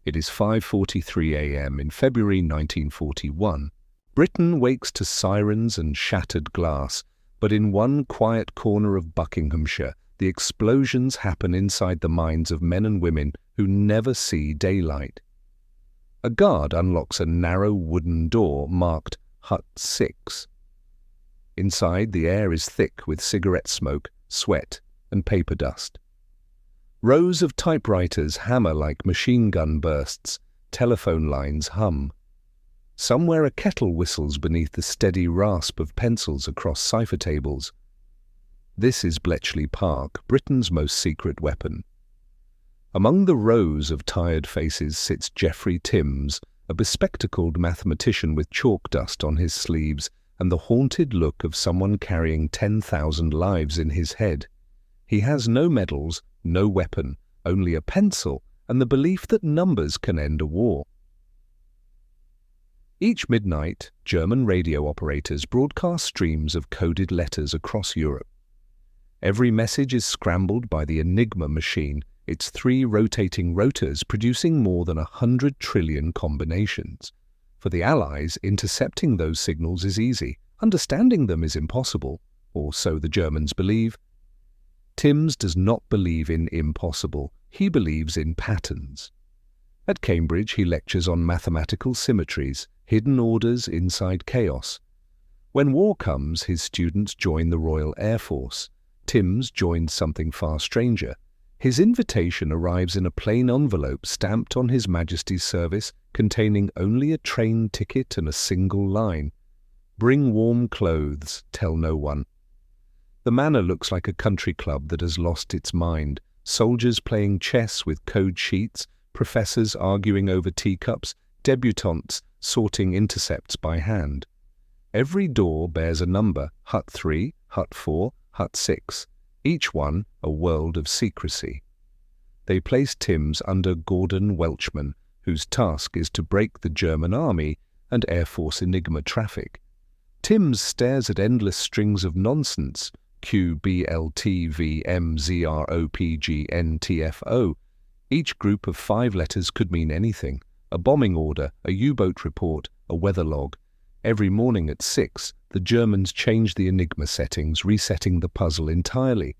It is 5:43 a.m. in February 1941. Britain wakes to sirens and shattered glass, but in one quiet corner of Buckinghamshire, the explosions happen inside the minds of men and women who never see daylight. A guard unlocks a narrow wooden door marked Hut 6. Inside, the air is thick with cigarette smoke, sweat, and paper dust. Rows of typewriters hammer like machine gun bursts, telephone lines hum. Somewhere a kettle whistles beneath the steady rasp of pencils across cipher tables. This is Bletchley Park, Britain's most secret weapon. Among the rows of tired faces sits Geoffrey Timms, a bespectacled mathematician with chalk dust on his sleeves and the haunted look of someone carrying 10,000 lives in his head. He has no medals, no weapon, only a pencil and the belief that numbers can end a war. Each midnight, German radio operators broadcast streams of coded letters across Europe. Every message is scrambled by the Enigma machine, its 3 rotating rotors producing more than 100 trillion combinations. For the Allies, intercepting those signals is easy. Understanding them is impossible, or so the Germans believe. Timms does not believe in impossible. He believes in patterns. At Cambridge, he lectures on mathematical symmetries, hidden orders inside chaos. When war comes, his students join the Royal Air Force. Timms joins something far stranger. His invitation arrives in a plain envelope stamped on His Majesty's service, containing only a train ticket and a single line. "Bring warm clothes, tell no one." The manor looks like a country club that has lost its mind. Soldiers playing chess with code sheets, professors arguing over teacups, debutantes sorting intercepts by hand. Every door bears a number: Hut 3, Hut 4, Hut 6. Each one a world of secrecy. They place Timms under Gordon Welchman, whose task is to break the German Army and Air Force Enigma traffic. Timms stares at endless strings of nonsense: Q, B, L, T, V, M, Z, R, O, P, G, N, T, F, O. Each group of 5 letters could mean anything: a bombing order, a U-boat report, a weather log. Every morning at 6, the Germans change the Enigma settings, resetting the puzzle entirely.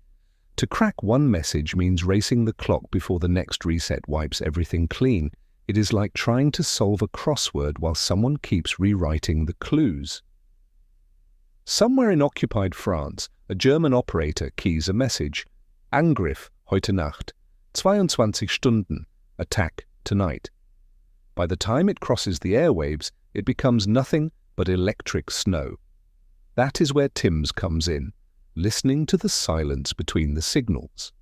To crack one message means racing the clock before the next reset wipes everything clean. It is like trying to solve a crossword while someone keeps rewriting the clues. Somewhere in occupied France, a German operator keys a message: Angriff heute Nacht, 22 Stunden, attack tonight. By the time it crosses the airwaves, it becomes nothing but electric snow. That is where Timms comes in, listening to the silence between the signals.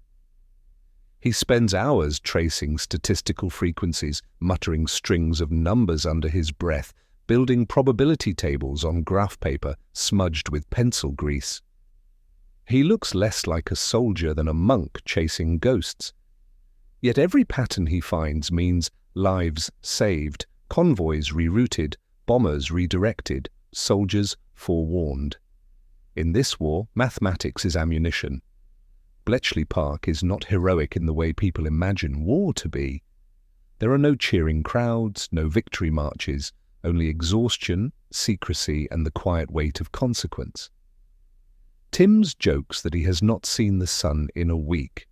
He spends hours tracing statistical frequencies, muttering strings of numbers under his breath, building probability tables on graph paper smudged with pencil grease. He looks less like a soldier than a monk chasing ghosts. Yet every pattern he finds means lives saved, convoys rerouted, bombers redirected, soldiers forewarned. In this war, mathematics is ammunition. Bletchley Park is not heroic in the way people imagine war to be. There are no cheering crowds, no victory marches, only exhaustion, secrecy, and the quiet weight of consequence. Timms jokes that he has not seen the sun in a week.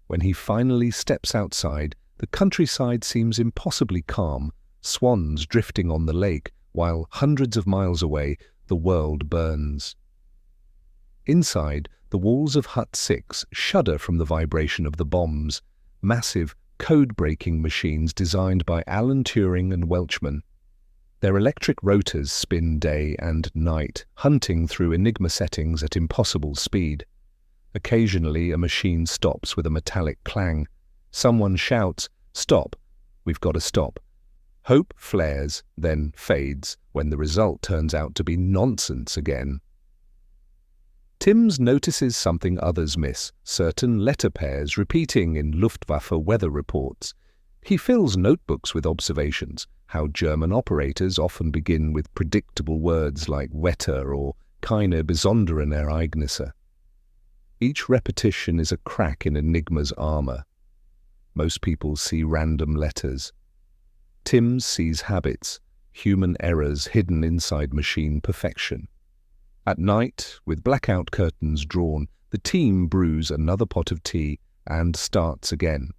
When he finally steps outside, the countryside seems impossibly calm, swans drifting on the lake, while hundreds of miles away, the world burns. Inside, the walls of Hut 6 shudder from the vibration of the bombs, massive, code-breaking machines designed by Alan Turing and Welchman. Their electric rotors spin day and night, hunting through Enigma settings at impossible speed. Occasionally, a machine stops with a metallic clang. Someone shouts, "Stop! We've got to stop." Hope flares, then fades, when the result turns out to be nonsense again. Timms notices something others miss, certain letter pairs repeating in Luftwaffe weather reports. He fills notebooks with observations, how German operators often begin with predictable words like Wetter or keine besonderen Ereignisse. Each repetition is a crack in Enigma's armor. Most people see random letters. Timms sees habits, human errors hidden inside machine perfection. At night, with blackout curtains drawn, the team brews another pot of tea and starts again.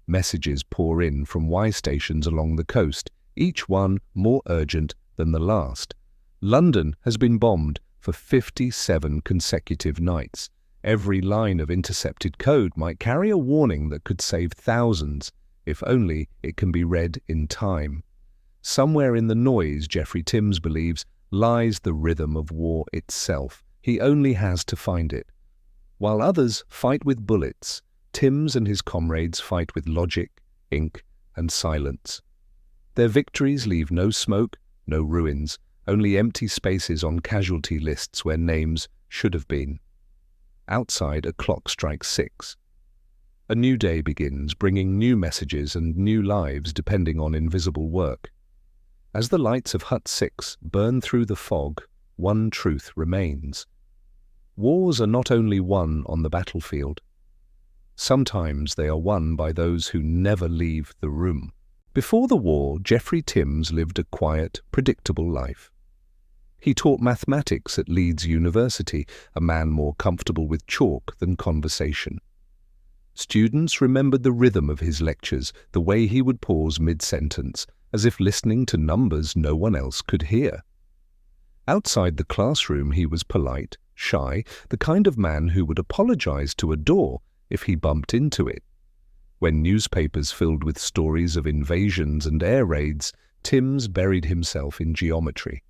Messages pour in from Y stations along the coast, each one more urgent than the last. London has been bombed for 57 consecutive nights. Every line of intercepted code might carry a warning that could save thousands, if only it can be read in time. Somewhere in the noise, Geoffrey Timms believes, lies the rhythm of war itself. He only has to find it. While others fight with bullets, Timms and his comrades fight with logic, ink, and silence. Their victories leave no smoke, no ruins, only empty spaces on casualty lists where names should have been. Outside, a clock strikes 6. A new day begins, bringing new messages and new lives depending on invisible work. As the lights of Hut 6 burn through the fog, one truth remains. Wars are not only won on the battlefield. Sometimes they are won by those who never leave the room. Before the war, Geoffrey Timms lived a quiet, predictable life. He taught mathematics at Leeds University, a man more comfortable with chalk than conversation. Students remembered the rhythm of his lectures, the way he would pause mid-sentence, as if listening to numbers no one else could hear. Outside the classroom he was polite, shy, the kind of man who would apologize to a door if he bumped into it. When newspapers filled with stories of invasions and air raids, Timms buried himself in geometry.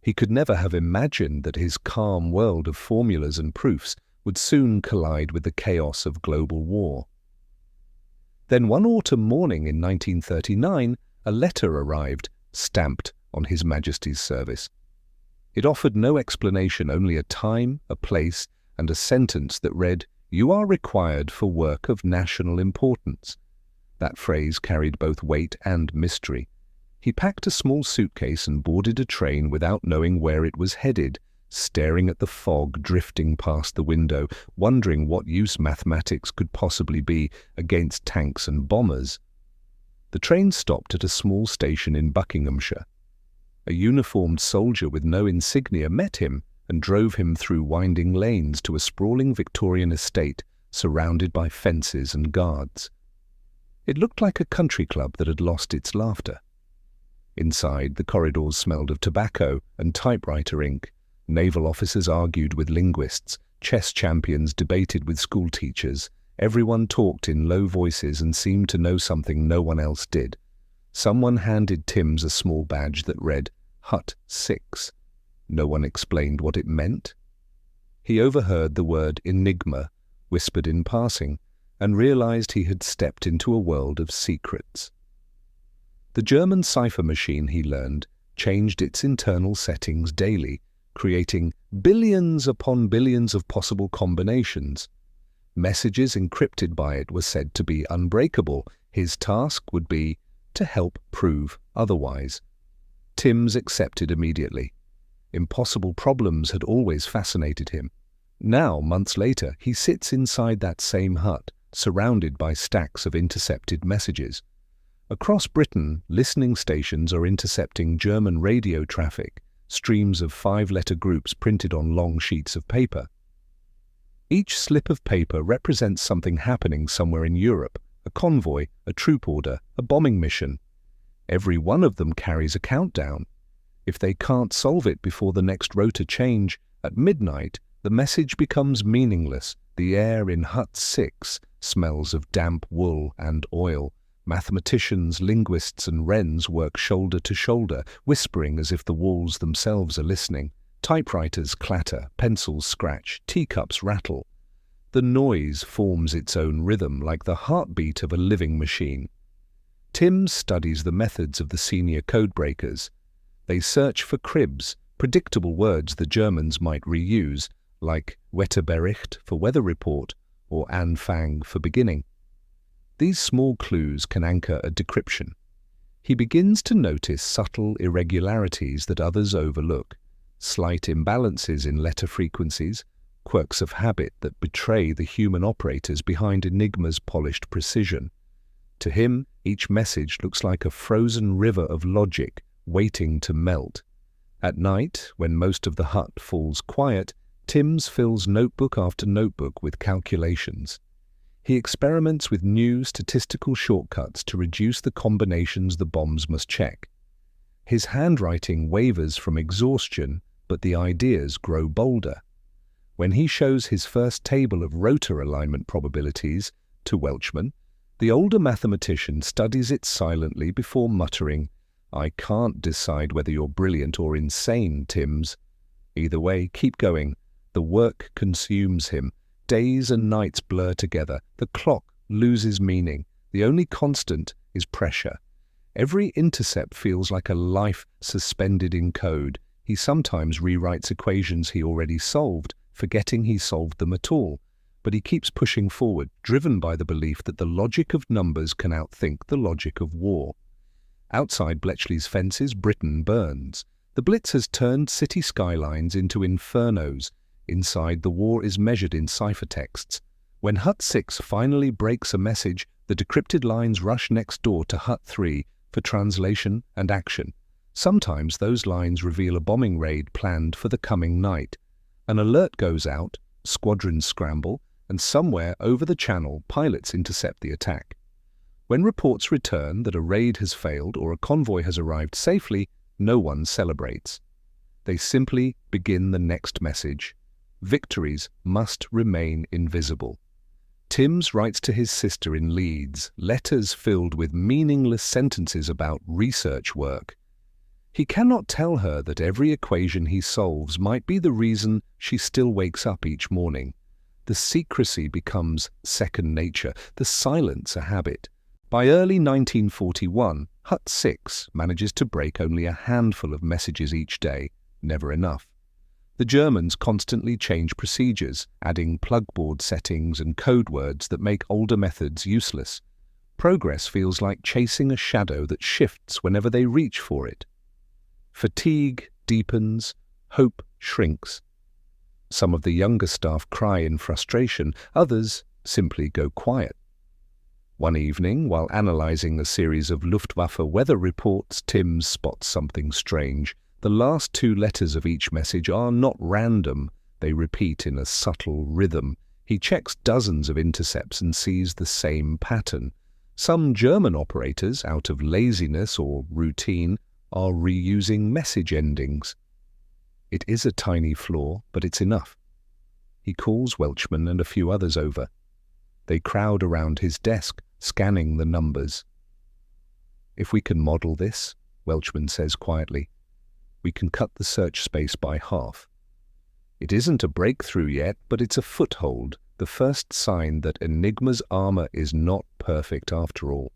He could never have imagined that his calm world of formulas and proofs would soon collide with the chaos of global war. Then one autumn morning in 1939, a letter arrived, stamped on His Majesty's service. It offered no explanation, only a time, a place, and a sentence that read, "You are required for work of national importance." That phrase carried both weight and mystery. He packed a small suitcase and boarded a train without knowing where it was headed, staring at the fog drifting past the window, wondering what use mathematics could possibly be against tanks and bombers. The train stopped at a small station in Buckinghamshire. A uniformed soldier with no insignia met him and drove him through winding lanes to a sprawling Victorian estate surrounded by fences and guards. It looked like a country club that had lost its laughter. Inside, the corridors smelled of tobacco and typewriter ink. Naval officers argued with linguists, chess champions debated with school teachers. Everyone talked in low voices and seemed to know something no one else did. Someone handed Timms a small badge that read, Hut 6. No one explained what it meant. He overheard the word Enigma whispered in passing and realized he had stepped into a world of secrets. The German cipher machine, he learned, changed its internal settings daily, creating billions upon billions of possible combinations. Messages encrypted by it were said to be unbreakable. His task would be to help prove otherwise. Timms accepted immediately. Impossible problems had always fascinated him. Now, months later, he sits inside that same hut, surrounded by stacks of intercepted messages. Across Britain, listening stations are intercepting German radio traffic, streams of 5-letter groups printed on long sheets of paper. Each slip of paper represents something happening somewhere in Europe, a convoy, a troop order, a bombing mission. Every one of them carries a countdown. If they can't solve it before the next rota change, at midnight, the message becomes meaningless. The air in Hut 6 smells of damp wool and oil. Mathematicians, linguists, and wrens work shoulder to shoulder, whispering as if the walls themselves are listening. Typewriters clatter, pencils scratch, teacups rattle. The noise forms its own rhythm, like the heartbeat of a living machine. Timms studies the methods of the senior codebreakers. They search for cribs, predictable words the Germans might reuse, like Wetterbericht for weather report or Anfang for beginning. These small clues can anchor a decryption. He begins to notice subtle irregularities that others overlook, slight imbalances in letter frequencies, quirks of habit that betray the human operators behind Enigma's polished precision. To him, Each message looks like a frozen river of logic waiting to melt. At night, when most of the hut falls quiet, Timms fills notebook after notebook with calculations. He experiments with new statistical shortcuts to reduce the combinations the bombs must check. His handwriting wavers from exhaustion, but the ideas grow bolder. When he shows his first table of rotor alignment probabilities to Welchman, the older mathematician studies it silently before muttering, "I can't decide whether you're brilliant or insane, Timms." Either way, keep going. The work consumes him. Days and nights blur together. The clock loses meaning. The only constant is pressure. Every intercept feels like a life suspended in code. He sometimes rewrites equations he already solved, forgetting he solved them at all. But he keeps pushing forward, driven by the belief that the logic of numbers can outthink the logic of war. Outside Bletchley's fences, Britain burns. The Blitz has turned city skylines into infernos. Inside, the war is measured in ciphertexts. When Hut 6 finally breaks a message, the decrypted lines rush next door to Hut 3 for translation and action. Sometimes those lines reveal a bombing raid planned for the coming night. An alert goes out, squadrons scramble, and somewhere over the channel, pilots intercept the attack. When reports return that a raid has failed or a convoy has arrived safely, no one celebrates. They simply begin the next message. Victories must remain invisible. Timms writes to his sister in Leeds, letters filled with meaningless sentences about research work. He cannot tell her that every equation he solves might be the reason she still wakes up each morning. The secrecy becomes second nature, the silence a habit. By early 1941, Hut 6 manages to break only a handful of messages each day, never enough. The Germans constantly change procedures, adding plugboard settings and code words that make older methods useless. Progress feels like chasing a shadow that shifts whenever they reach for it. Fatigue deepens, hope shrinks. Some of the younger staff cry in frustration, others simply go quiet. One evening, while analyzing a series of Luftwaffe weather reports, Timms spots something strange. The last two letters of each message are not random, they repeat in a subtle rhythm. He checks dozens of intercepts and sees the same pattern. Some German operators, out of laziness or routine, are reusing message endings. It is a tiny flaw, but it's enough. He calls Welchman and a few others over. They crowd around his desk, scanning the numbers. "If we can model this," Welchman says quietly, "we can cut the search space by half." It isn't a breakthrough yet, but it's a foothold, the first sign that Enigma's armor is not perfect after all.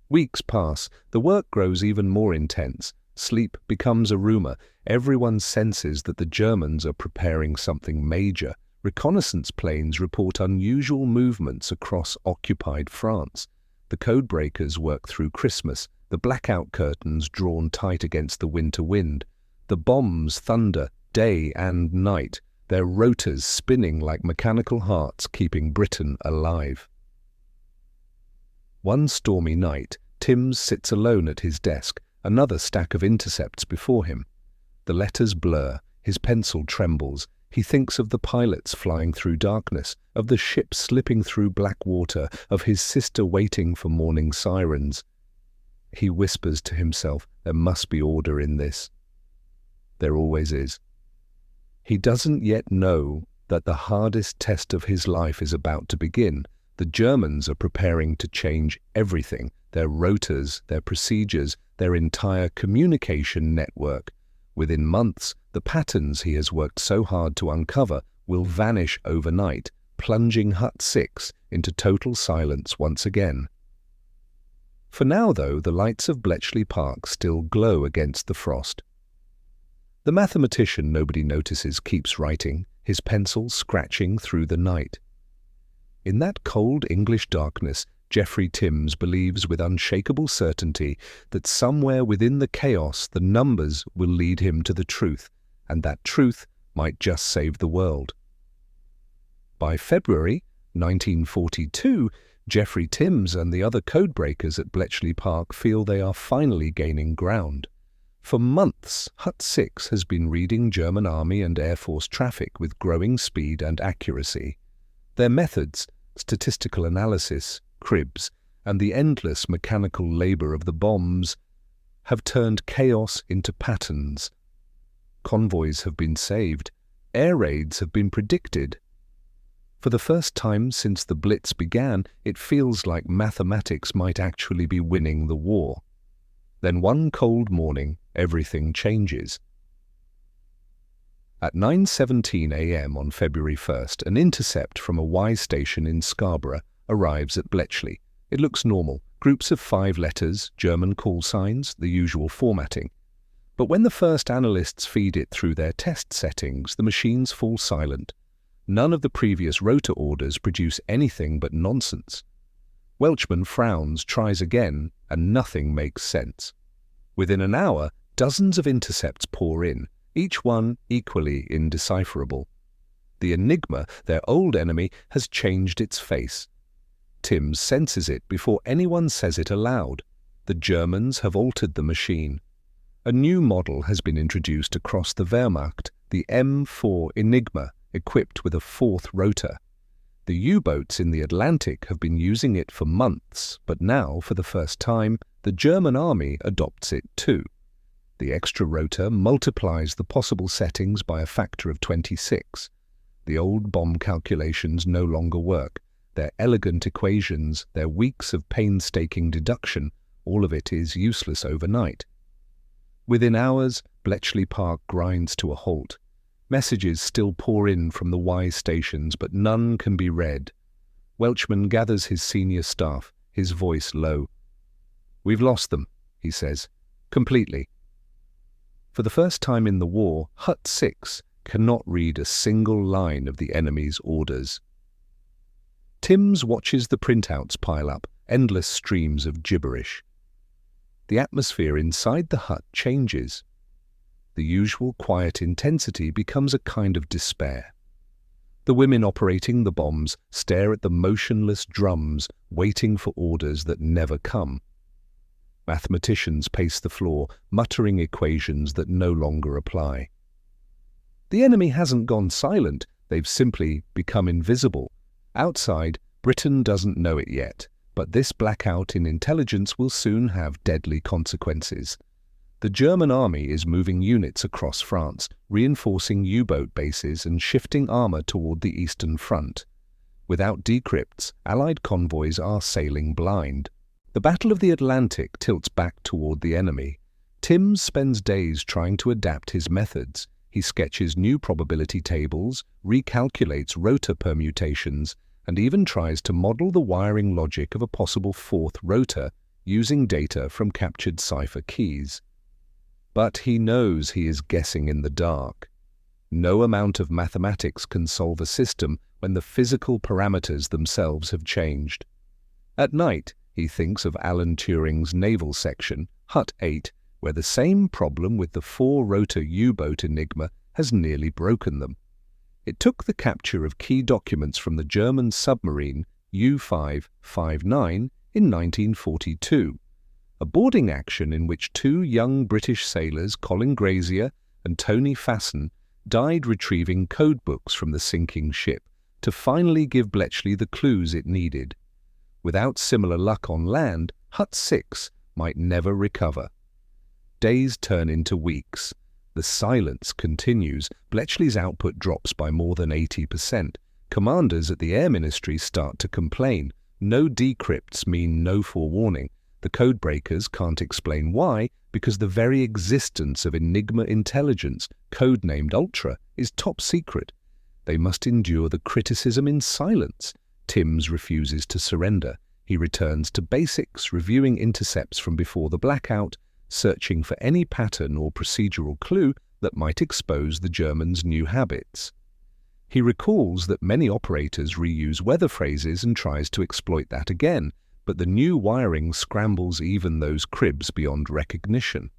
Weeks pass, the work grows even more intense. Sleep becomes a rumor. Everyone senses that the Germans are preparing something major. Reconnaissance planes report unusual movements across occupied France. The codebreakers work through Christmas, the blackout curtains drawn tight against the winter wind. The bombs thunder day and night, their rotors spinning like mechanical hearts keeping Britain alive. One stormy night, Timms sits alone at his desk, another stack of intercepts before him. The letters blur, his pencil trembles. He thinks of the pilots flying through darkness, of the ship slipping through black water, of his sister waiting for morning sirens. He whispers to himself, there must be order in this. There always is. He doesn't yet know that the hardest test of his life is about to begin. The Germans are preparing to change everything, their rotors, their procedures, their entire communication network. Within months, the patterns he has worked so hard to uncover will vanish overnight, plunging Hut 6 into total silence once again. For now, though, the lights of Bletchley Park still glow against the frost. The mathematician nobody notices keeps writing, his pencil scratching through the night. In that cold English darkness, Geoffrey Timms believes with unshakable certainty that somewhere within the chaos the numbers will lead him to the truth, and that truth might just save the world. By February 1942, Geoffrey Timms and the other codebreakers at Bletchley Park feel they are finally gaining ground. For months, Hut 6 has been reading German Army and Air Force traffic with growing speed and accuracy. Their methods, statistical analysis, cribs, and the endless mechanical labor of the bombes have turned chaos into patterns. Convoys have been saved. Air raids have been predicted. For the first time since the Blitz began, it feels like mathematics might actually be winning the war. Then one cold morning, everything changes. At 9:17 a.m. on February 1st, an intercept from a Y station in Scarborough arrives at Bletchley. It looks normal. Groups of 5 letters, German call signs, the usual formatting. But when the first analysts feed it through their test settings, the machines fall silent. None of the previous rotor orders produce anything but nonsense. Welchman frowns, tries again, and nothing makes sense. Within an hour, dozens of intercepts pour in, each one equally indecipherable. The Enigma, their old enemy, has changed its face. Timms senses it before anyone says it aloud. The Germans have altered the machine. A new model has been introduced across the Wehrmacht, the M4 Enigma, equipped with a 4th rotor. The U-boats in the Atlantic have been using it for months, but now, for the first time, the German Army adopts it too. The extra rotor multiplies the possible settings by a factor of 26. The old bomb calculations no longer work. Their elegant equations, their weeks of painstaking deduction, all of it is useless overnight. Within hours, Bletchley Park grinds to a halt. Messages still pour in from the Y stations, but none can be read. Welchman gathers his senior staff, his voice low. "We've lost them," he says, "completely." For the first time in the war, Hut 6 cannot read a single line of the enemy's orders. Timms watches the printouts pile up, endless streams of gibberish. The atmosphere inside the hut changes. The usual quiet intensity becomes a kind of despair. The women operating the bombs stare at the motionless drums, waiting for orders that never come. Mathematicians pace the floor, muttering equations that no longer apply. The enemy hasn't gone silent, they've simply become invisible. Outside, Britain doesn't know it yet, but this blackout in intelligence will soon have deadly consequences. The German army is moving units across France, reinforcing U-boat bases and shifting armor toward the Eastern Front. Without decrypts, Allied convoys are sailing blind. The Battle of the Atlantic tilts back toward the enemy. Timms spends days trying to adapt his methods. He sketches new probability tables, recalculates rotor permutations, and even tries to model the wiring logic of a possible 4th rotor using data from captured cipher keys. But he knows he is guessing in the dark. No amount of mathematics can solve a system when the physical parameters themselves have changed. At night, he thinks of Alan Turing's naval section, Hut 8, where the same problem with the 4-rotor U-boat Enigma has nearly broken them. It took the capture of key documents from the German submarine U-559 in 1942. A boarding action in which 2 young British sailors, Colin Grazier and Tony Fasson, died retrieving codebooks from the sinking ship to finally give Bletchley the clues it needed. Without similar luck on land, Hut 6 might never recover. Days turn into weeks. The silence continues. Bletchley's output drops by more than 80%. Commanders at the Air Ministry start to complain. No decrypts mean no forewarning. The codebreakers can't explain why, because the very existence of Enigma intelligence, codenamed Ultra, is top secret. They must endure the criticism in silence. Timms refuses to surrender. He returns to basics, reviewing intercepts from before the blackout, searching for any pattern or procedural clue that might expose the Germans' new habits. He recalls that many operators reuse weather phrases and tries to exploit that again, but the new wiring scrambles even those cribs beyond recognition.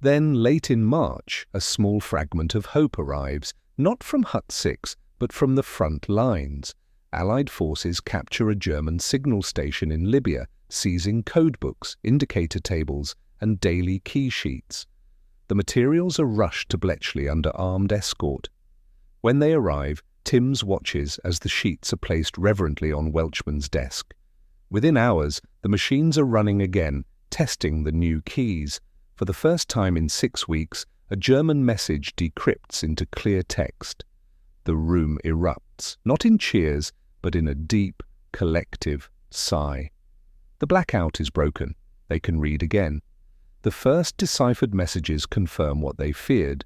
Then, late in March, a small fragment of hope arrives, not from Hut 6, but from the front lines. Allied forces capture a German signal station in Libya, seizing codebooks, indicator tables, and daily key sheets. The materials are rushed to Bletchley under armed escort. When they arrive, Timms watches as the sheets are placed reverently on Welchman's desk. Within hours, the machines are running again, testing the new keys. For the first time in 6 weeks, a German message decrypts into clear text. The room erupts, not in cheers, but in a deep, collective sigh. The blackout is broken. They can read again. The first deciphered messages confirm what they feared.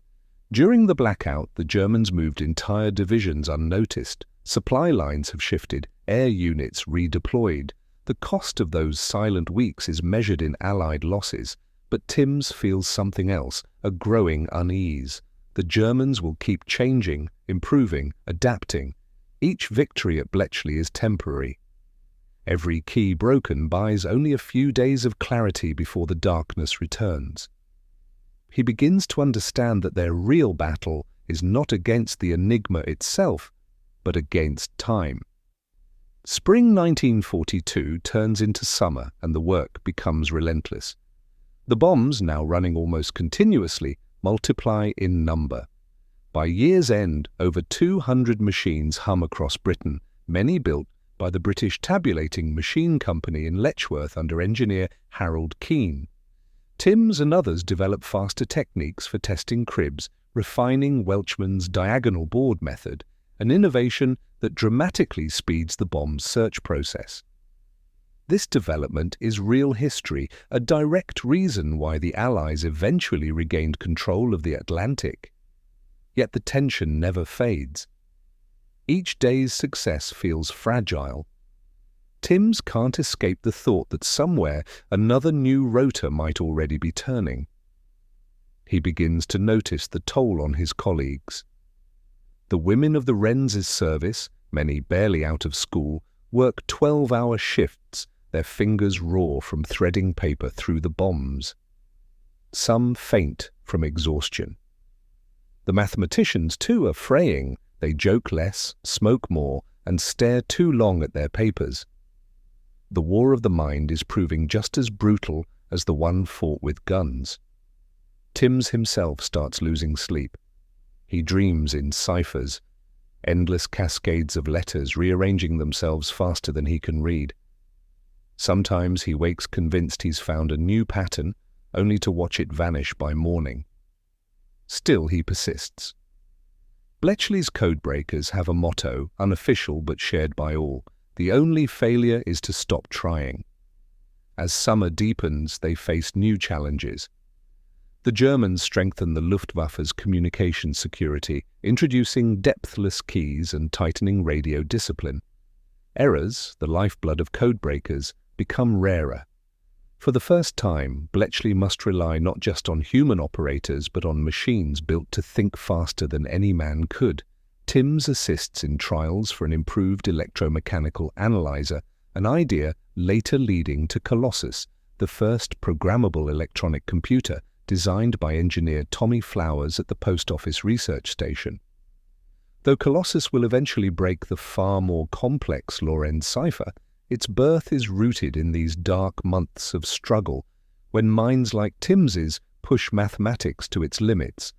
During the blackout, the Germans moved entire divisions unnoticed. Supply lines have shifted, air units redeployed. The cost of those silent weeks is measured in Allied losses. But Timms feels something else, a growing unease. The Germans will keep changing, improving, adapting. Each victory at Bletchley is temporary. Every key broken buys only a few days of clarity before the darkness returns. He begins to understand that their real battle is not against the Enigma itself, but against time. Spring 1942 turns into summer and the work becomes relentless. The bombs, now running almost continuously, multiply in number. By year's end, over 200 machines hum across Britain, many built by the British Tabulating Machine Company in Letchworth under engineer Harold Keane. Timms and others develop faster techniques for testing cribs, refining Welchman's diagonal board method, an innovation that dramatically speeds the bomb's search process. This development is real history, a direct reason why the Allies eventually regained control of the Atlantic. Yet the tension never fades. Each day's success feels fragile. Timms can't escape the thought that somewhere another new rotor might already be turning. He begins to notice the toll on his colleagues. The women of the Wrens' service, many barely out of school, work 12-hour shifts, their fingers raw from threading paper through the bombs. Some faint from exhaustion. The mathematicians, too, are fraying. They joke less, smoke more, and stare too long at their papers. The war of the mind is proving just as brutal as the one fought with guns. Timms himself starts losing sleep. He dreams in ciphers, endless cascades of letters rearranging themselves faster than he can read. Sometimes he wakes convinced he's found a new pattern, only to watch it vanish by morning. Still he persists. Bletchley's codebreakers have a motto, unofficial but shared by all: the only failure is to stop trying. As summer deepens, they face new challenges. The Germans strengthen the Luftwaffe's communication security, introducing depthless keys and tightening radio discipline. Errors, the lifeblood of codebreakers, become rarer. For the first time, Bletchley must rely not just on human operators but on machines built to think faster than any man could. Timms assists in trials for an improved electromechanical analyzer, an idea later leading to Colossus, the first programmable electronic computer designed by engineer Tommy Flowers at the Post Office Research Station. Though Colossus will eventually break the far more complex Lorenz cipher, its birth is rooted in these dark months of struggle, when minds like Timms's push mathematics to its limits.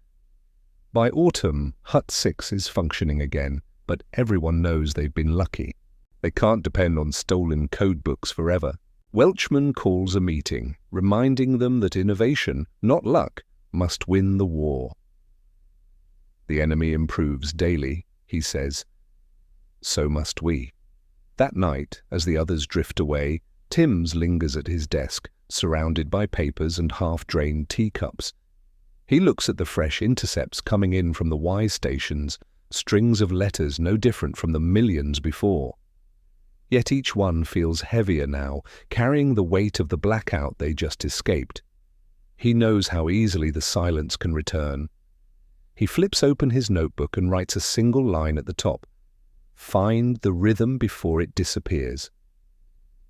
By autumn, Hut 6 is functioning again, but everyone knows they've been lucky. They can't depend on stolen codebooks forever. Welchman calls a meeting, reminding them that innovation, not luck, must win the war. The enemy improves daily, he says. So must we. That night, as the others drift away, Timms lingers at his desk, surrounded by papers and half-drained teacups. He looks at the fresh intercepts coming in from the Y stations, strings of letters no different from the millions before. Yet each one feels heavier now, carrying the weight of the blackout they just escaped. He knows how easily the silence can return. He flips open his notebook and writes a single line at the top: "Find the rhythm before it disappears."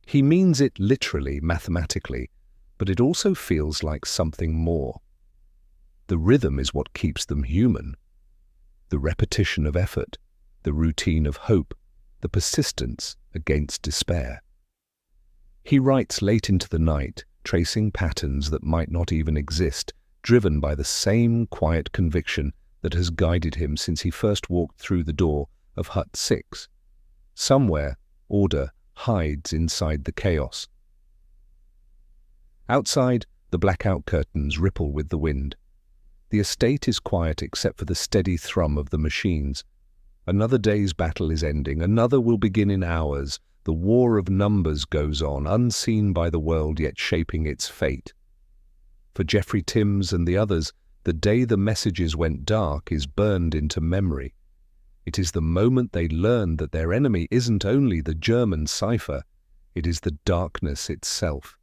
He means it literally, mathematically, but it also feels like something more. The rhythm is what keeps them human. The repetition of effort, the routine of hope, the persistence against despair. He writes late into the night, tracing patterns that might not even exist, driven by the same quiet conviction that has guided him since he first walked through the door of Hut 6. Somewhere, order hides inside the chaos. Outside, the blackout curtains ripple with the wind. The estate is quiet except for the steady thrum of the machines. Another day's battle is ending, another will begin in hours. The war of numbers goes on, unseen by the world yet shaping its fate. For Geoffrey Timms and the others, the day the messages went dark is burned into memory. It is the moment they learned that their enemy isn't only the German cipher, it is the darkness itself.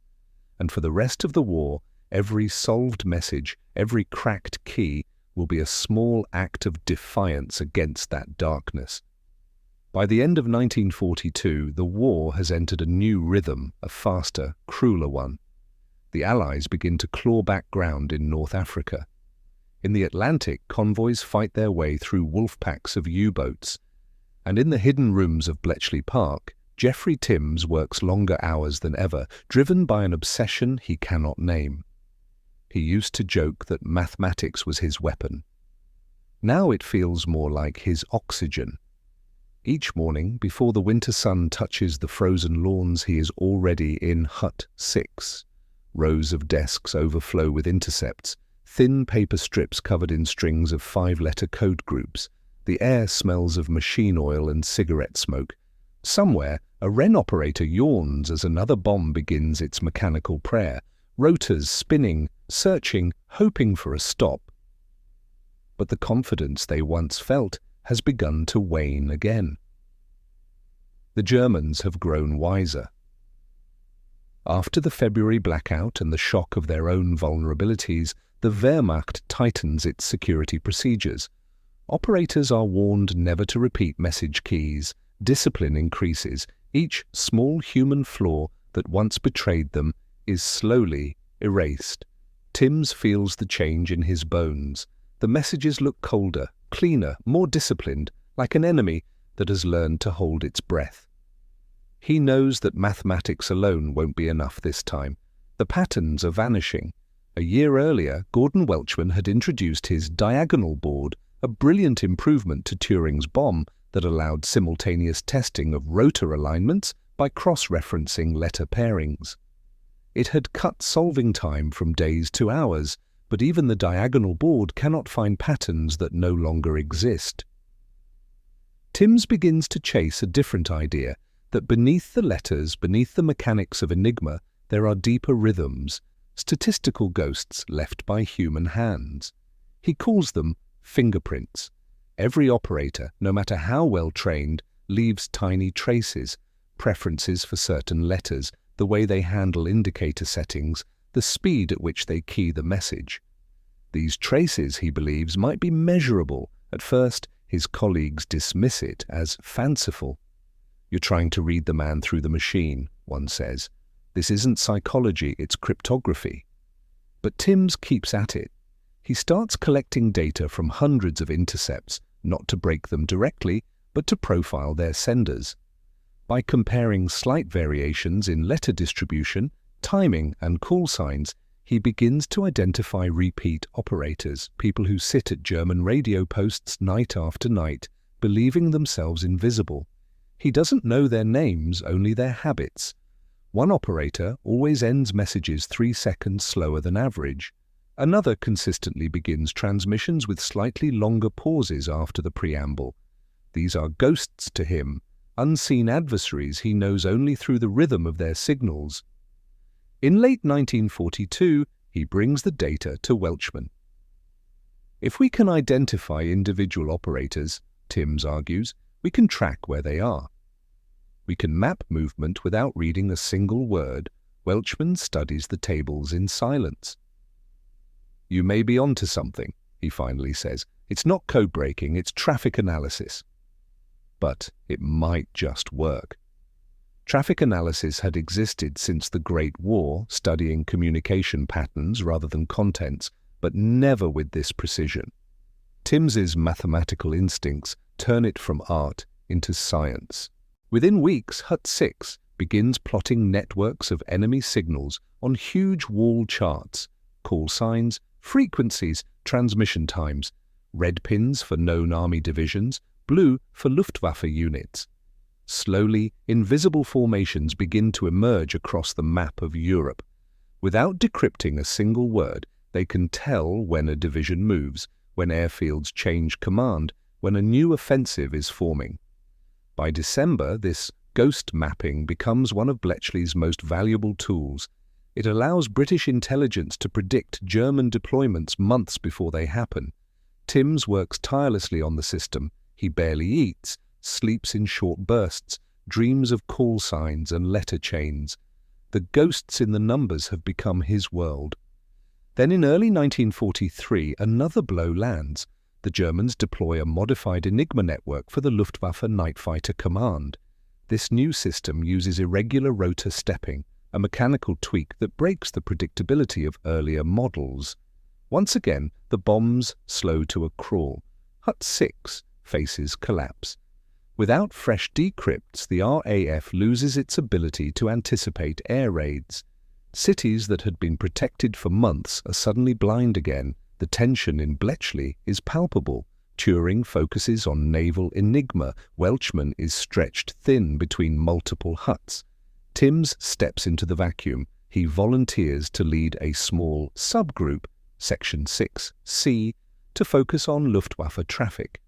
And for the rest of the war, every solved message, every cracked key, will be a small act of defiance against that darkness. By the end of 1942, the war has entered a new rhythm, a faster, crueler one. The Allies begin to claw back ground in North Africa. In the Atlantic, convoys fight their way through wolf packs of U-boats. And in the hidden rooms of Bletchley Park, Geoffrey Timms works longer hours than ever, driven by an obsession he cannot name. He used to joke that mathematics was his weapon. Now it feels more like his oxygen. Each morning, before the winter sun touches the frozen lawns, he is already in Hut 6. Rows of desks overflow with intercepts, thin paper strips covered in strings of 5-letter code groups. The air smells of machine oil and cigarette smoke. Somewhere, a Wren operator yawns as another bombe begins its mechanical prayer, rotors spinning, searching, hoping for a stop. But the confidence they once felt has begun to wane again. The Germans have grown wiser. After the February blackout and the shock of their own vulnerabilities, the Wehrmacht tightens its security procedures. Operators are warned never to repeat message keys. Discipline increases. Each small human flaw that once betrayed them is slowly erased. Timms feels the change in his bones. The messages look colder, cleaner, more disciplined, like an enemy that has learned to hold its breath. He knows that mathematics alone won't be enough this time. The patterns are vanishing. A year earlier, Gordon Welchman had introduced his diagonal board, a brilliant improvement to Turing's bombe that allowed simultaneous testing of rotor alignments by cross-referencing letter pairings. It had cut solving time from days to hours, but even the diagonal board cannot find patterns that no longer exist. Timms begins to chase a different idea, that beneath the letters, beneath the mechanics of Enigma, there are deeper rhythms, statistical ghosts left by human hands. He calls them fingerprints. Every operator, no matter how well trained, leaves tiny traces, preferences for certain letters, the way they handle indicator settings, the speed at which they key the message. These traces, he believes, might be measurable. At first, his colleagues dismiss it as fanciful. "You're trying to read the man through the machine," one says. "This isn't psychology, it's cryptography." But Timms keeps at it. He starts collecting data from hundreds of intercepts, not to break them directly, but to profile their senders. By comparing slight variations in letter distribution, timing, and call signs, he begins to identify repeat operators, people who sit at German radio posts night after night, believing themselves invisible. He doesn't know their names, only their habits. One operator always ends messages 3 seconds slower than average. Another consistently begins transmissions with slightly longer pauses after the preamble. These are ghosts to him, unseen adversaries he knows only through the rhythm of their signals. In late 1942, he brings the data to Welchman. If we can identify individual operators, Timms argues, we can track where they are. We can map movement without reading a single word. Welchman studies the tables in silence. "You may be onto something," he finally says. "It's not code-breaking, it's traffic analysis." But it might just work. Traffic analysis had existed since the Great War, studying communication patterns rather than contents, but never with this precision. Timms's mathematical instincts turn it from art into science. Within weeks, Hut 6 begins plotting networks of enemy signals on huge wall charts, call signs, frequencies, transmission times, red pins for known army divisions, blue for Luftwaffe units. Slowly, invisible formations begin to emerge across the map of Europe. Without decrypting a single word, they can tell when a division moves, when airfields change command, when a new offensive is forming. By December, this ghost mapping becomes one of Bletchley's most valuable tools. It allows British intelligence to predict German deployments months before they happen. Timms works tirelessly on the system. He barely eats, sleeps in short bursts, dreams of call signs and letter chains. The ghosts in the numbers have become his world. Then in early 1943, another blow lands. The Germans deploy a modified Enigma network for the Luftwaffe Night Fighter Command. This new system uses irregular rotor stepping, a mechanical tweak that breaks the predictability of earlier models. Once again, the bombs slow to a crawl. Hut 6 faces collapse. Without fresh decrypts, the RAF loses its ability to anticipate air raids. Cities that had been protected for months are suddenly blind again. The tension in Bletchley is palpable. Turing focuses on naval Enigma. Welchman is stretched thin between multiple huts. Timms steps into the vacuum. He volunteers to lead a small subgroup, Section 6C, to focus on Luftwaffe traffic.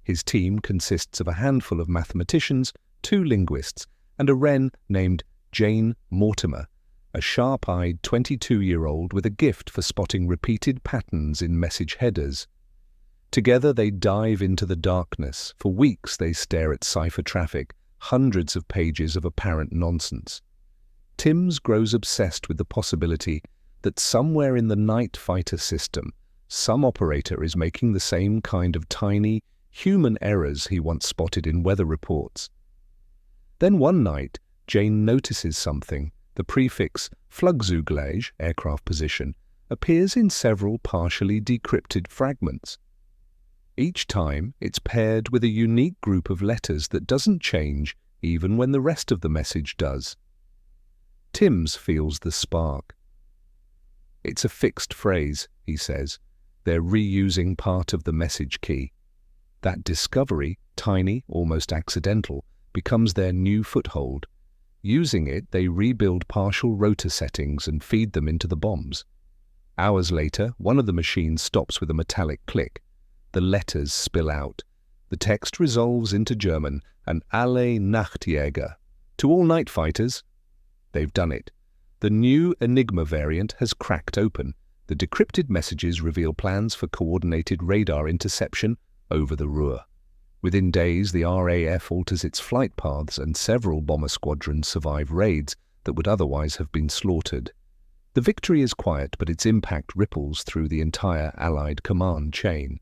His team consists of a handful of mathematicians, 2 linguists, and a wren named Jane Mortimer, a sharp-eyed 22-year-old with a gift for spotting repeated patterns in message headers. Together they dive into the darkness. For weeks they stare at cipher traffic, hundreds of pages of apparent nonsense. Timms grows obsessed with the possibility that somewhere in the night fighter system, some operator is making the same kind of tiny, human errors he once spotted in weather reports. Then one night, Jane notices something. The prefix Flugzeugleich, aircraft position, appears in several partially decrypted fragments. Each time, it's paired with a unique group of letters that doesn't change even when the rest of the message does. Timms feels the spark. It's a fixed phrase, he says. They're reusing part of the message key. That discovery, tiny, almost accidental, becomes their new foothold. Using it, they rebuild partial rotor settings and feed them into the bombs. Hours later, one of the machines stops with a metallic click. The letters spill out. The text resolves into German, an Alle Nachtjäger. To all night fighters. They've done it. The new Enigma variant has cracked open. The decrypted messages reveal plans for coordinated radar interception over the Ruhr. Within days, the RAF alters its flight paths and several bomber squadrons survive raids that would otherwise have been slaughtered. The victory is quiet, but its impact ripples through the entire Allied command chain.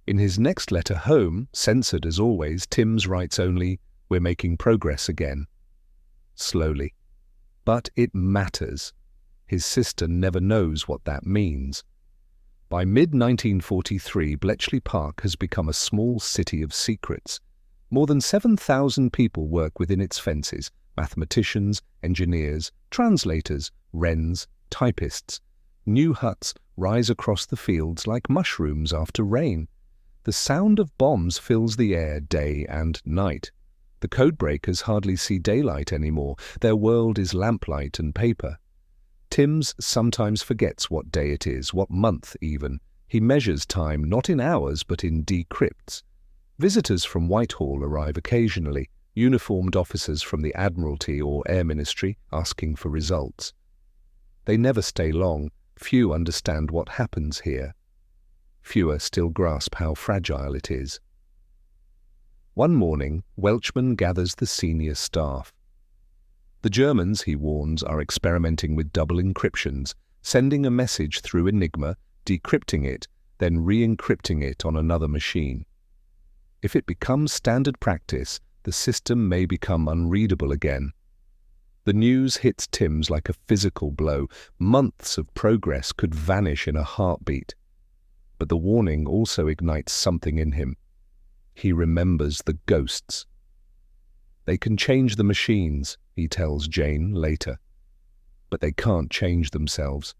In his next letter home, censored as always, Timms writes only, "We're making progress again." Slowly. But it matters. His sister never knows what that means. By mid-1943, Bletchley Park has become a small city of secrets. More than 7,000 people work within its fences: mathematicians, engineers, translators, wrens, typists. New huts rise across the fields like mushrooms after rain. The sound of bombs fills the air day and night. The codebreakers hardly see daylight anymore. Their world is lamplight and paper. Timms sometimes forgets what day it is, what month even. He measures time not in hours but in decrypts. Visitors from Whitehall arrive occasionally, uniformed officers from the Admiralty or Air Ministry asking for results. They never stay long. Few understand what happens here. Fewer still grasp how fragile it is. One morning, Welchman gathers the senior staff. The Germans, he warns, are experimenting with double encryptions, sending a message through Enigma, decrypting it, then re-encrypting it on another machine. If it becomes standard practice, the system may become unreadable again. The news hits Timms like a physical blow. Months of progress could vanish in a heartbeat. But the warning also ignites something in him. He remembers the ghosts. They can change the machines, he tells Jane later. But they can't change themselves.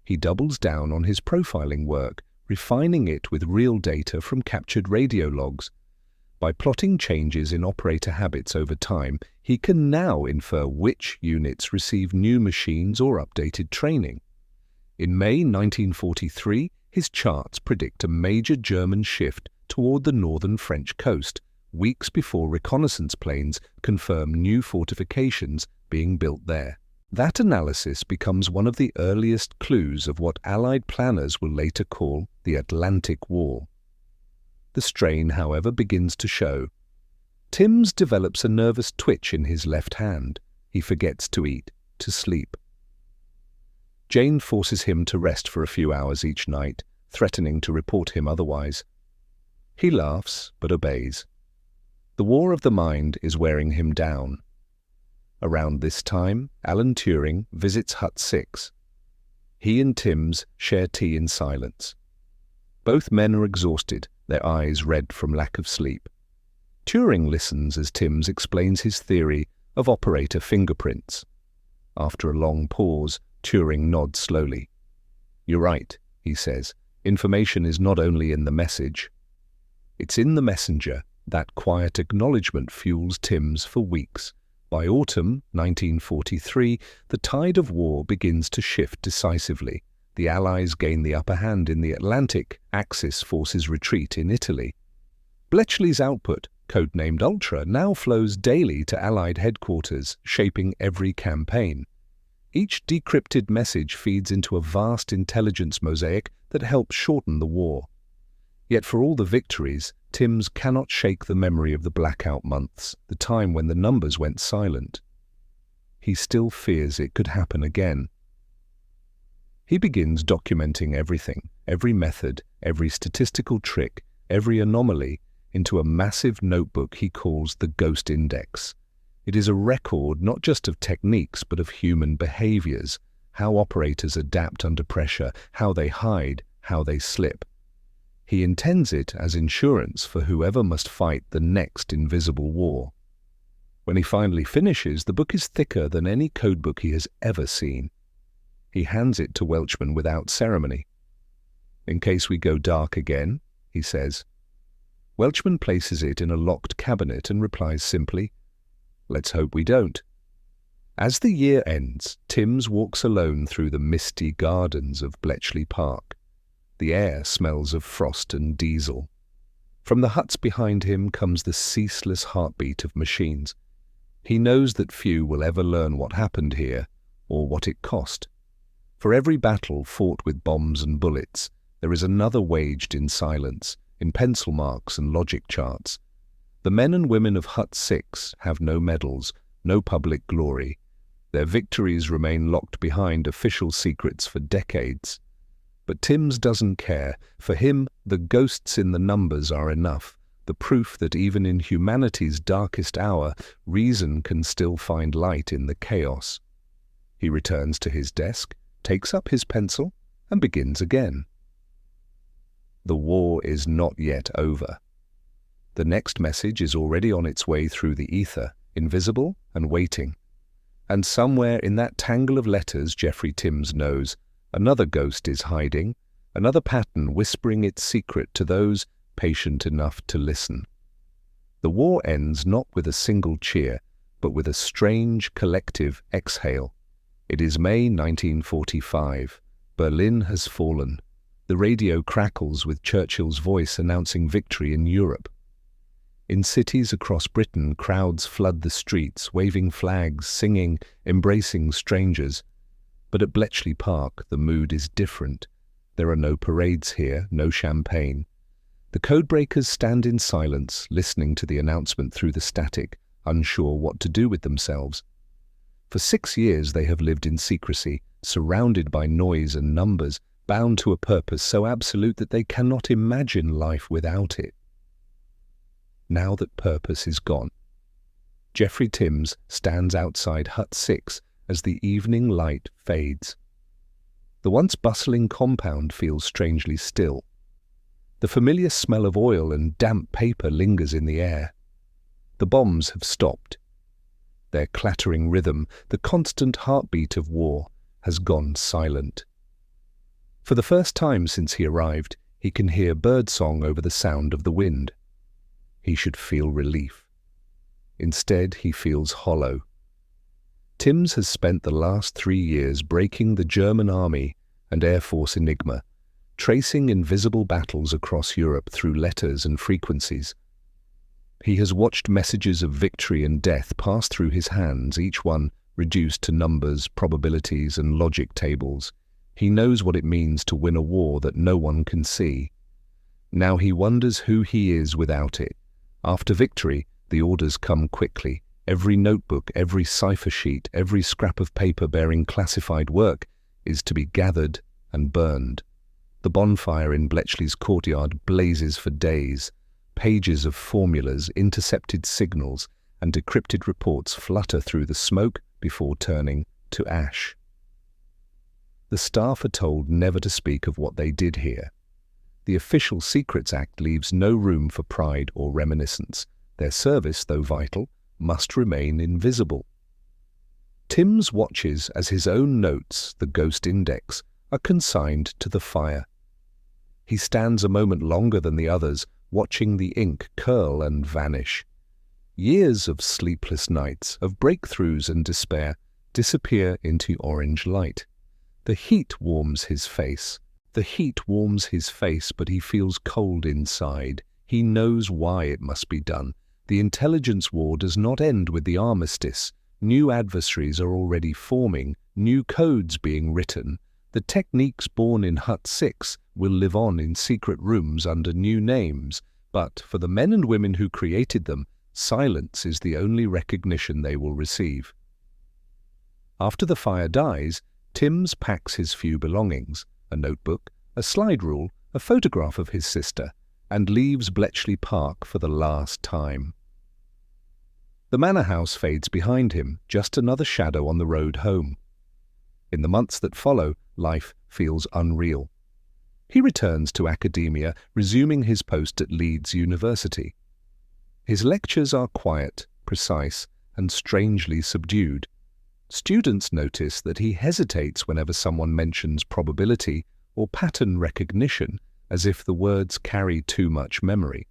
He doubles down on his profiling work, refining it with real data from captured radio logs. By plotting changes in operator habits over time, he can now infer which units receive new machines or updated training. In May 1943, his charts predict a major German shift toward the northern French coast, weeks before reconnaissance planes confirm new fortifications being built there. That analysis becomes one of the earliest clues of what Allied planners will later call the Atlantic Wall. The strain, however, begins to show. Timms develops a nervous twitch in his left hand. He forgets to eat, to sleep. Jane forces him to rest for a few hours each night, threatening to report him otherwise. He laughs, but obeys. The war of the mind is wearing him down. Around this time, Alan Turing visits Hut 6. He and Timms share tea in silence. Both men are exhausted, their eyes red from lack of sleep. Turing listens as Timms explains his theory of operator fingerprints. After a long pause, Turing nods slowly. "You're right," he says. "Information is not only in the message. It's in the messenger." That quiet acknowledgement fuels Timms for weeks. By autumn 1943, the tide of war begins to shift decisively. The Allies gain the upper hand in the Atlantic, Axis forces retreat in Italy. Bletchley's output, codenamed Ultra, now flows daily to Allied headquarters, shaping every campaign. Each decrypted message feeds into a vast intelligence mosaic that helps shorten the war. Yet for all the victories, Timms cannot shake the memory of the blackout months, the time when the numbers went silent. He still fears it could happen again. He begins documenting everything, every method, every statistical trick, every anomaly, into a massive notebook he calls the Ghost Index. It is a record not just of techniques but of human behaviors, how operators adapt under pressure, how they hide, how they slip. He intends it as insurance for whoever must fight the next invisible war. When he finally finishes, the book is thicker than any codebook he has ever seen. He hands it to Welchman without ceremony. "In case we go dark again," he says. Welchman places it in a locked cabinet and replies simply, "Let's hope we don't." As the year ends, Timms walks alone through the misty gardens of Bletchley Park. The air smells of frost and diesel. From the huts behind him comes the ceaseless heartbeat of machines. He knows that few will ever learn what happened here, or what it cost. For every battle fought with bombs and bullets, there is another waged in silence, in pencil marks and logic charts. The men and women of Hut 6 have no medals, no public glory. Their victories remain locked behind official secrets for decades. But Timms doesn't care. For him, the ghosts in the numbers are enough, the proof that even in humanity's darkest hour, reason can still find light in the chaos. He returns to his desk, takes up his pencil, and begins again. The war is not yet over. The next message is already on its way through the ether, invisible and waiting. And somewhere in that tangle of letters, Geoffrey Timms knows, another ghost is hiding, another pattern whispering its secret to those patient enough to listen. The war ends not with a single cheer, but with a strange collective exhale. It is May 1945. Berlin has fallen. The radio crackles with Churchill's voice announcing victory in Europe. In cities across Britain, crowds flood the streets, waving flags, singing, embracing strangers. But at Bletchley Park, the mood is different. There are no parades here, no champagne. The codebreakers stand in silence, listening to the announcement through the static, unsure what to do with themselves. For 6 years they have lived in secrecy, surrounded by noise and numbers, bound to a purpose so absolute that they cannot imagine life without it. Now that purpose is gone, Geoffrey Timms stands outside Hut 6 as the evening light fades. The once bustling compound feels strangely still. The familiar smell of oil and damp paper lingers in the air. The bombs have stopped. Their clattering rhythm, the constant heartbeat of war, has gone silent. For the first time since he arrived, he can hear birdsong over the sound of the wind. He should feel relief. Instead, he feels hollow. Timms has spent the last 3 years breaking the German Army and Air Force Enigma, tracing invisible battles across Europe through letters and frequencies. He has watched messages of victory and death pass through his hands, each one reduced to numbers, probabilities, and logic tables. He knows what it means to win a war that no one can see. Now he wonders who he is without it. After victory, the orders come quickly. Every notebook, every cipher sheet, every scrap of paper bearing classified work is to be gathered and burned. The bonfire in Bletchley's courtyard blazes for days. Pages of formulas, intercepted signals, and decrypted reports flutter through the smoke before turning to ash. The staff are told never to speak of what they did here. The Official Secrets Act leaves no room for pride or reminiscence. Their service, though vital, must remain invisible. Timms watches as his own notes, the Ghost Index, are consigned to the fire. He stands a moment longer than the others, watching the ink curl and vanish. Years of sleepless nights, of breakthroughs and despair, disappear into orange light. The heat warms his face. The heat warms his face, but he feels cold inside. He knows why it must be done. The intelligence war does not end with the armistice. New adversaries are already forming, new codes being written. The techniques born in Hut 6 will live on in secret rooms under new names, but for the men and women who created them, silence is the only recognition they will receive. After the fire dies, Timms packs his few belongings, a notebook, a slide rule, a photograph of his sister, and leaves Bletchley Park for the last time. The manor house fades behind him, just another shadow on the road home. In the months that follow, life feels unreal. He returns to academia, resuming his post at Leeds University. His lectures are quiet, precise, and strangely subdued. Students notice that he hesitates whenever someone mentions probability or pattern recognition, as if the words carry too much memory.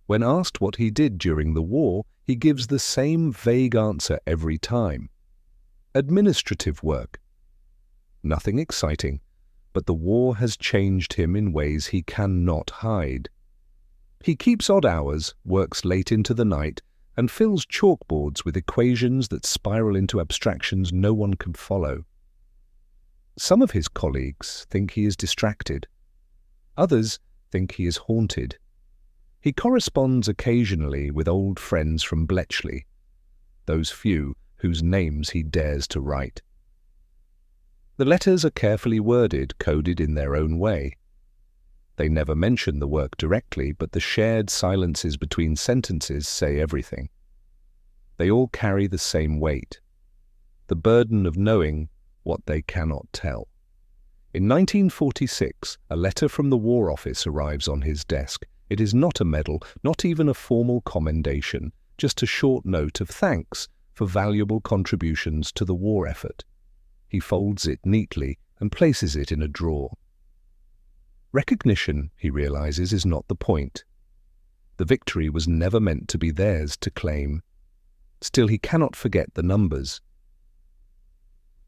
When asked what he did during the war, he gives the same vague answer every time. Administrative work. Nothing exciting, but the war has changed him in ways he cannot hide. He keeps odd hours, works late into the night, and fills chalkboards with equations that spiral into abstractions no one can follow. Some of his colleagues think he is distracted. Others think he is haunted. He corresponds occasionally with old friends from Bletchley, those few whose names he dares to write. The letters are carefully worded, coded in their own way. They never mention the work directly, but the shared silences between sentences say everything. They all carry the same weight, the burden of knowing what they cannot tell. In 1946, a letter from the War Office arrives on his desk. It is not a medal, not even a formal commendation, just a short note of thanks for valuable contributions to the war effort. He folds it neatly and places it in a drawer. Recognition, he realizes, is not the point. The victory was never meant to be theirs to claim. Still, he cannot forget the numbers.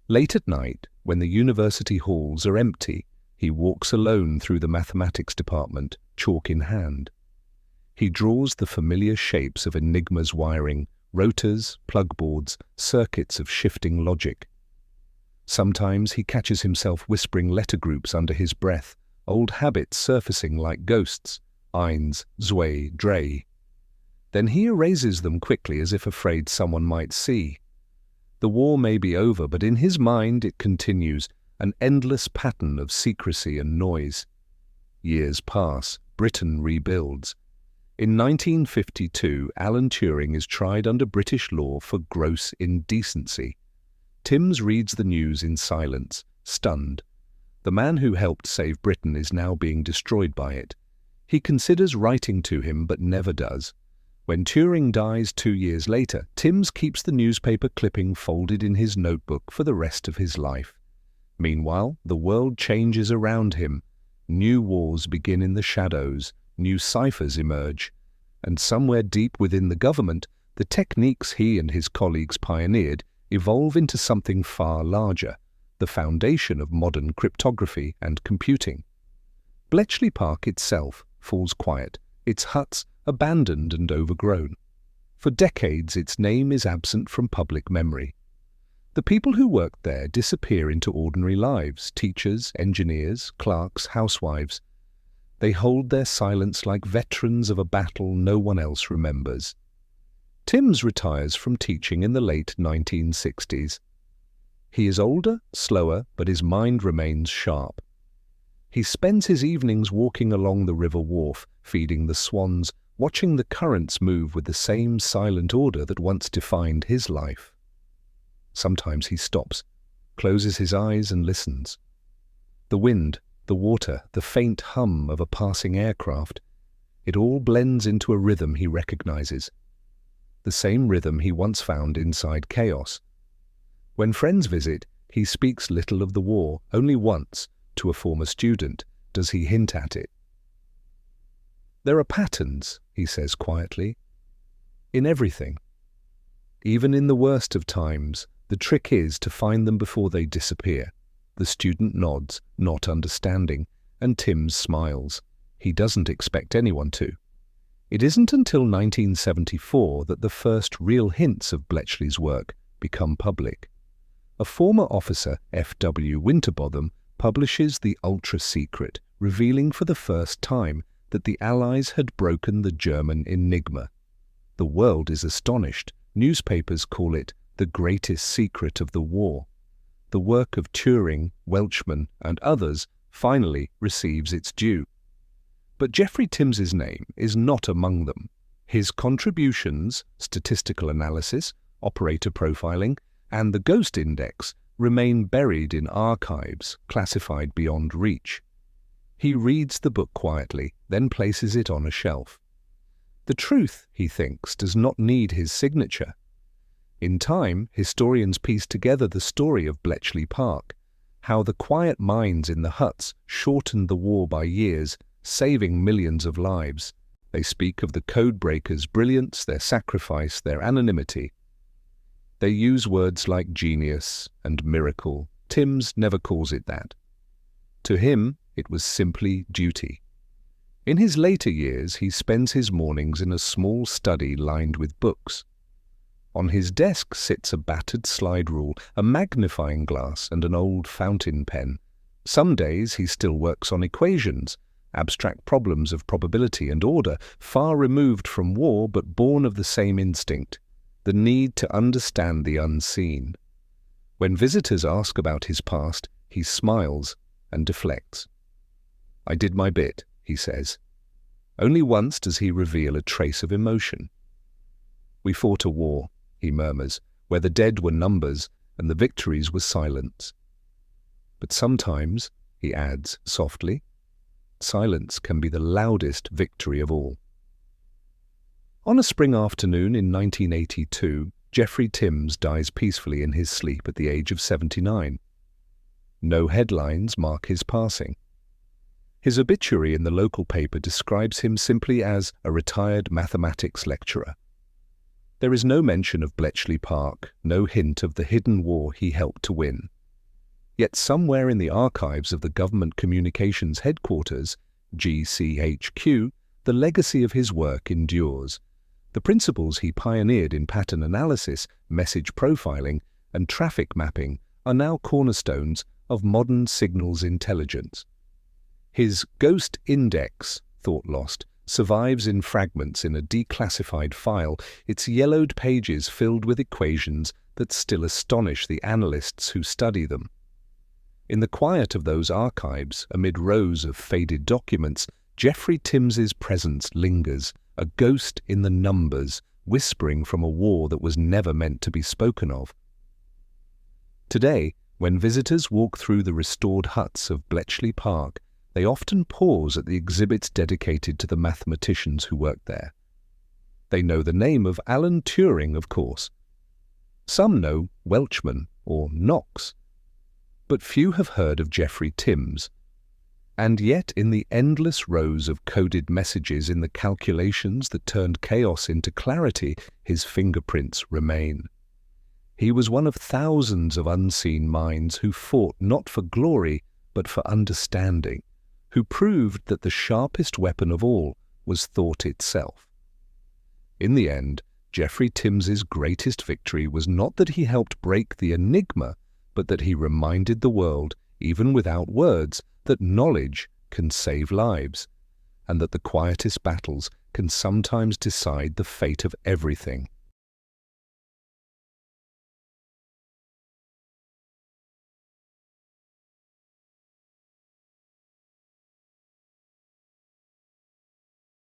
Late at night, when the university halls are empty, he walks alone through the mathematics department, chalk in hand. He draws the familiar shapes of Enigma's wiring, rotors, plug boards, circuits of shifting logic. Sometimes he catches himself whispering letter groups under his breath, old habits surfacing like ghosts, eins, zwei, drei. Then he erases them quickly as if afraid someone might see. The war may be over, but in his mind it continues, an endless pattern of secrecy and noise. Years pass, Britain rebuilds. In 1952, Alan Turing is tried under British law for gross indecency. Timms reads the news in silence, stunned. The man who helped save Britain is now being destroyed by it. He considers writing to him, but never does. When Turing dies 2 years later, Timms keeps the newspaper clipping folded in his notebook for the rest of his life. Meanwhile, the world changes around him. New wars begin in the shadows, new ciphers emerge, and somewhere deep within the government, the techniques he and his colleagues pioneered evolve into something far larger, the foundation of modern cryptography and computing. Bletchley Park itself falls quiet, its huts abandoned and overgrown. For decades, its name is absent from public memory. The people who worked there disappear into ordinary lives: teachers, engineers, clerks, housewives. They hold their silence like veterans of a battle no one else remembers. Timms retires from teaching in the late 1960s. He is older, slower, but his mind remains sharp. He spends his evenings walking along the river wharf, feeding the swans, watching the currents move with the same silent order that once defined his life. Sometimes he stops, closes his eyes and listens. The wind, the water, the faint hum of a passing aircraft, it all blends into a rhythm he recognizes. The same rhythm he once found inside chaos. When friends visit, he speaks little of the war. Only once, to a former student, does he hint at it. There are patterns, he says quietly, in everything. Even in the worst of times, the trick is to find them before they disappear. The student nods, not understanding, and Timms smiles. He doesn't expect anyone to. It isn't until 1974 that the first real hints of Bletchley's work become public. A former officer, F.W. Winterbotham, publishes the ultra-secret, revealing for the first time that the Allies had broken the German Enigma. The world is astonished. Newspapers call it the greatest secret of the war. The work of Turing, Welchman, and others finally receives its due. But Geoffrey Timms's name is not among them. His contributions, statistical analysis, operator profiling, and the Ghost Index remain buried in archives classified beyond reach. He reads the book quietly, then places it on a shelf. The truth, he thinks, does not need his signature. In time, historians piece together the story of Bletchley Park, how the quiet minds in the huts shortened the war by years, saving millions of lives. They speak of the codebreakers' brilliance, their sacrifice, their anonymity. They use words like genius and miracle. Timms never calls it that. To him, it was simply duty. In his later years, he spends his mornings in a small study lined with books. On his desk sits a battered slide rule, a magnifying glass, and an old fountain pen. Some days he still works on equations, abstract problems of probability and order, far removed from war but born of the same instinct, the need to understand the unseen. When visitors ask about his past, he smiles and deflects. "I did my bit," he says. Only once does he reveal a trace of emotion. "We fought a war," he murmurs, "where the dead were numbers and the victories were silence. But sometimes," he adds softly, "silence can be the loudest victory of all." On a spring afternoon in 1982, Geoffrey Timms dies peacefully in his sleep at the age of 79. No headlines mark his passing. His obituary in the local paper describes him simply as a retired mathematics lecturer. There is no mention of Bletchley Park, no hint of the hidden war he helped to win. Yet somewhere in the archives of the Government Communications Headquarters, GCHQ, the legacy of his work endures. The principles he pioneered in pattern analysis, message profiling, and traffic mapping are now cornerstones of modern signals intelligence. His Ghost Index, thought lost, survives in fragments in a declassified file, its yellowed pages filled with equations that still astonish the analysts who study them. In the quiet of those archives, amid rows of faded documents, Geoffrey Timms's presence lingers, a ghost in the numbers, whispering from a war that was never meant to be spoken of. Today, when visitors walk through the restored huts of Bletchley Park, they often pause at the exhibits dedicated to the mathematicians who worked there. They know the name of Alan Turing, of course. Some know Welchman or Knox. But few have heard of Geoffrey Timms. And yet in the endless rows of coded messages in the calculations that turned chaos into clarity, his fingerprints remain. He was one of thousands of unseen minds who fought not for glory, but for understanding, who proved that the sharpest weapon of all was thought itself. In the end, Geoffrey Timms's greatest victory was not that he helped break the Enigma, but that he reminded the world, even without words, that knowledge can save lives, and that the quietest battles can sometimes decide the fate of everything.